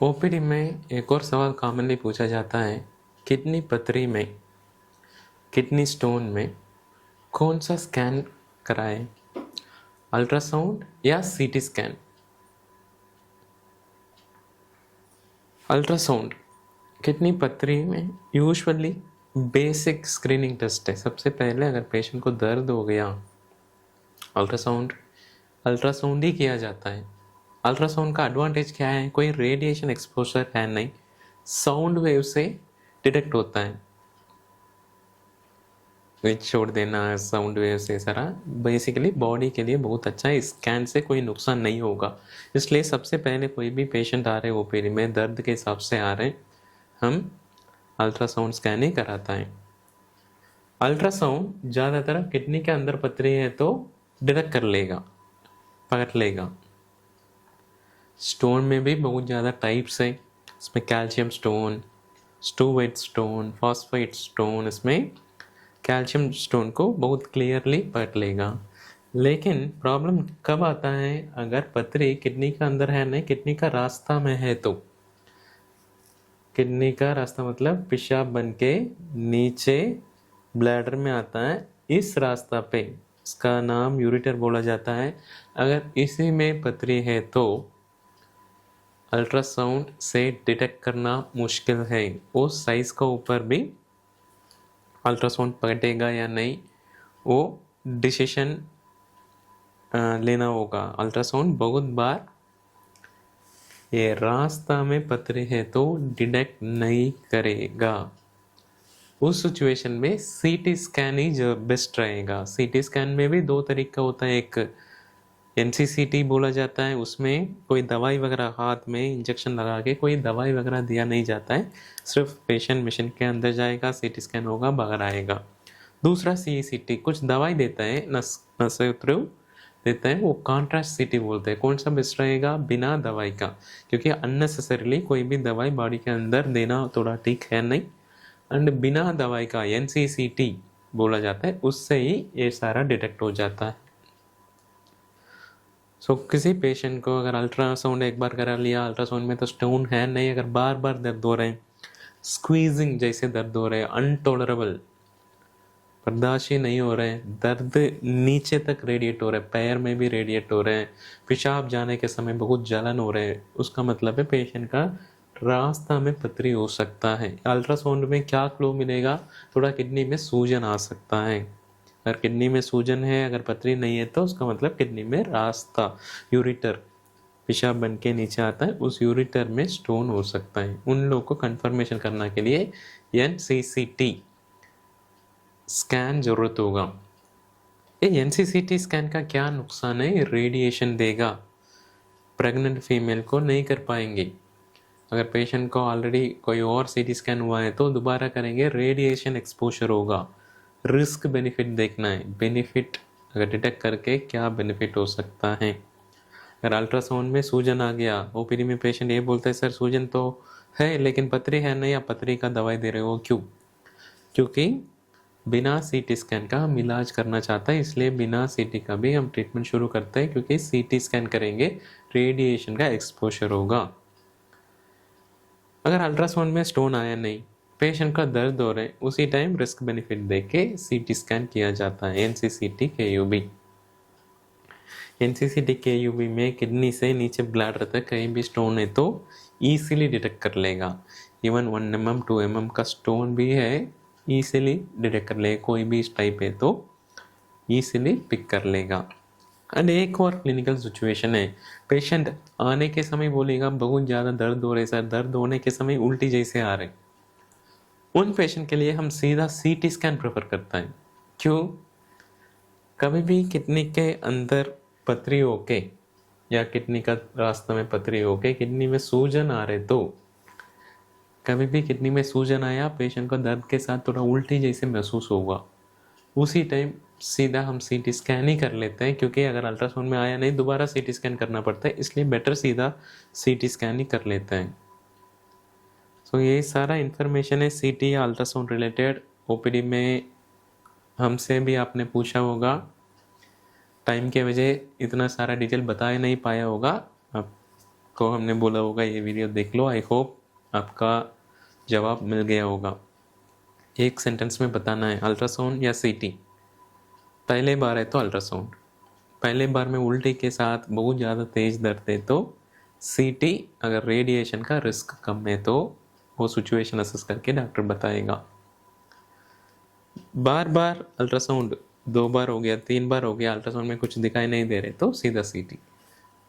OPD में एक और सवाल कॉमनली पूछा जाता है, किडनी पथरी में, किडनी स्टोन में कौन सा स्कैन कराएं, अल्ट्रासाउंड या सीटी स्कैन। अल्ट्रासाउंड किडनी पथरी में यूजुअली बेसिक स्क्रीनिंग टेस्ट है। सबसे पहले अगर पेशेंट को दर्द हो गया, अल्ट्रासाउंड ही किया जाता है। अल्ट्रासाउंड का एडवांटेज क्या है, कोई रेडिएशन एक्सपोजर है नहीं, साउंड वेव से डिटेक्ट होता है। छोड़ देना साउंड वेव से सारा बेसिकली बॉडी के लिए बहुत अच्छा है, स्कैन से कोई नुकसान नहीं होगा। इसलिए सबसे पहले कोई भी पेशेंट आ रहे हैं ओपीडी में दर्द के हिसाब से आ रहे हैं, हम अल्ट्रासाउंड स्कैन ही कराता है। अल्ट्रासाउंड ज़्यादातर किडनी के अंदर पथरी है तो डिटेक्ट कर लेगा, पकड़ लेगा। स्टोन में भी बहुत ज़्यादा टाइप्स है, इसमें calcium stone, struvite stone, phosphate stone, इसमें कैल्शियम स्टोन को बहुत क्लियरली पकड़ लेगा। लेकिन प्रॉब्लम कब आता है, अगर पथरी किडनी का अंदर है नहीं, किडनी का रास्ता में है तो। किडनी का रास्ता मतलब पेशाब बन के नीचे ब्लैडर में आता है, इस रास्ता पे, इसका नाम यूरेटर बोला जाता है। अगर इसी में पथरी है तो अल्ट्रासाउंड से डिटेक्ट करना मुश्किल है। उस साइज का ऊपर भी अल्ट्रासाउंड पकड़ेगा या नहीं, वो डिसीजन लेना होगा। अल्ट्रासाउंड बहुत बार ये रास्ता में पथरी है तो डिटेक्ट नहीं करेगा। उस सिचुएशन में सीटी स्कैन ही जो बेस्ट रहेगा। सीटी स्कैन में भी दो तरीका होता है, एक एनसीसीटी बोला जाता है, उसमें कोई दवाई वगैरह हाथ में इंजेक्शन लगा के कोई दवाई वगैरह दिया नहीं जाता है, सिर्फ पेशेंट मशीन के अंदर जाएगा, सीटी स्कैन होगा, बाहर आएगा। दूसरा सीईसीटी कुछ दवाई देता है, नसें थ्रू देता है, वो कॉन्ट्रास्ट सीटी बोलते हैं। कौन सा बेस्ट रहेगा, बिना दवाई का, क्योंकि अननेसेसरीली कोई भी दवाई बॉडी के अंदर देना थोड़ा ठीक है नहीं। एंड बिना दवाई का एनसीसीटी बोला जाता है, उससे ही ये सारा डिटेक्ट हो जाता है। किसी पेशेंट को अगर अल्ट्रासाउंड एक बार करा लिया, अल्ट्रासाउंड में तो स्टोन है नहीं, अगर बार बार दर्द हो रहे हैं, स्क्वीजिंग जैसे दर्द हो रहे हैं, अनटॉलरेबल, बर्दाश्त ही नहीं हो रहे हैं, दर्द नीचे तक रेडिएट हो रहा है, पैर में भी रेडिएट हो रहे हैं, पेशाब जाने के समय बहुत जलन हो रहे हैं, उसका मतलब है पेशेंट का रास्ता में पथरी हो सकता है। अल्ट्रासाउंड में क्या क्लू मिलेगा, थोड़ा किडनी में सूजन आ सकता है। अगर किडनी में सूजन है, अगर पथरी नहीं है, तो उसका मतलब किडनी में रास्ता, यूरिटर, पेशाब बन के नीचे आता है, उस यूरिटर में स्टोन हो सकता है। उन लोगों को कंफर्मेशन करने के लिए एनसीसीटी स्कैन जरूरत होगा। ये एनसीसीटी स्कैन का क्या नुकसान है, रेडिएशन देगा, प्रेग्नेंट फीमेल को नहीं कर पाएंगे। अगर पेशेंट को ऑलरेडी कोई और सीटी स्कैन हुआ है तो दोबारा करेंगे, रेडिएशन एक्सपोजर होगा। रिस्क बेनिफिट देखना है, बेनिफिट अगर डिटेक्ट करके क्या बेनिफिट हो सकता है। अगर अल्ट्रासाउंड में सूजन आ गया, ओपीडी में पेशेंट ये बोलता है सर सूजन तो है लेकिन पथरी है नहीं, आप पथरी का दवाई दे रहे हो, क्यों? क्योंकि बिना सीटी स्कैन का हम इलाज करना चाहता है, इसलिए बिना सीटी का भी हम ट्रीटमेंट शुरू करते हैं, क्योंकि सीटी स्कैन करेंगे रेडिएशन का एक्सपोजर होगा। अगर अल्ट्रासाउंड में स्टोन आया नहीं, पेशेंट का दर्द हो रहा है, उसी टाइम रिस्क बेनिफिट देके सीटी स्कैन किया जाता है, एनसीसीटी केयूबी। एनसीसीटी केयूबी में किडनी से नीचे ब्लैडर तक कहीं भी स्टोन है तो ईजिली डिटेक्ट कर लेगा। इवन 1 mm 2 mm का स्टोन भी है, ईजिली डिटेक्ट कर लेगा। कोई भी इस टाइप है तो ईजिली पिक कर लेगा। एंड एक और क्लिनिकल सिचुएशन है, पेशेंट आने के समय बोलेगा बहुत ज़्यादा दर्द हो रहे सर, दर्द होने के समय उल्टी जैसे आ रहे, उन पेशेंट के लिए हम सीधा सीटी स्कैन प्रेफर करता है। क्यों? कभी भी किडनी के अंदर पथरी होके या किडनी का रास्ता में पथरी होके किडनी में सूजन आ रहे, तो कभी भी किडनी में सूजन आया, पेशेंट को दर्द के साथ थोड़ा उल्टी जैसे महसूस होगा, उसी टाइम सीधा हम सीटी स्कैन ही कर लेते हैं, क्योंकि अगर अल्ट्रासाउंड में आया नहीं दोबारा सीटी स्कैन करना पड़ता है, इसलिए बेटर सीधा सीटी स्कैन ही कर लेते हैं। ये सारा इन्फॉर्मेशन है सीटी या अल्ट्रासाउंड रिलेटेड। ओपीडी में हमसे भी आपने पूछा होगा, टाइम के वजह इतना सारा डिटेल बता नहीं पाया होगा। अब को हमने बोला होगा ये वीडियो देख लो। आई होप आपका जवाब मिल गया होगा। एक सेंटेंस में बताना है अल्ट्रासाउंड या सीटी। पहले बार है तो अल्ट्रासाउंड, पहले बार में उल्टी के साथ बहुत ज़्यादा तेज दर्द है तो सीटी, अगर रेडिएशन का रिस्क कम है तो वो सिचुएशन असेस करके डॉक्टर बताएगा। बार बार अल्ट्रासाउंड, 2 बार हो गया 3 बार हो गया, अल्ट्रासाउंड में कुछ दिखाई नहीं दे रहे तो सीधा सीटी।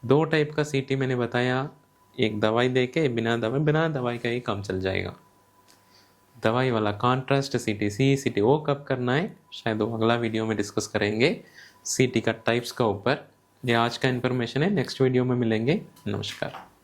2 टाइप का सीटी मैंने बताया, एक दवाई दे के, बिना दवाई का ही काम चल जाएगा। दवाई वाला कॉन्ट्रास्ट सीटी, सीटी वो कब करना है शायद वो अगला वीडियो में डिस्कस करेंगे सीटी का टाइप्स का ऊपर। ये आज का इन्फॉर्मेशन है, नेक्स्ट वीडियो में मिलेंगे। नमस्कार।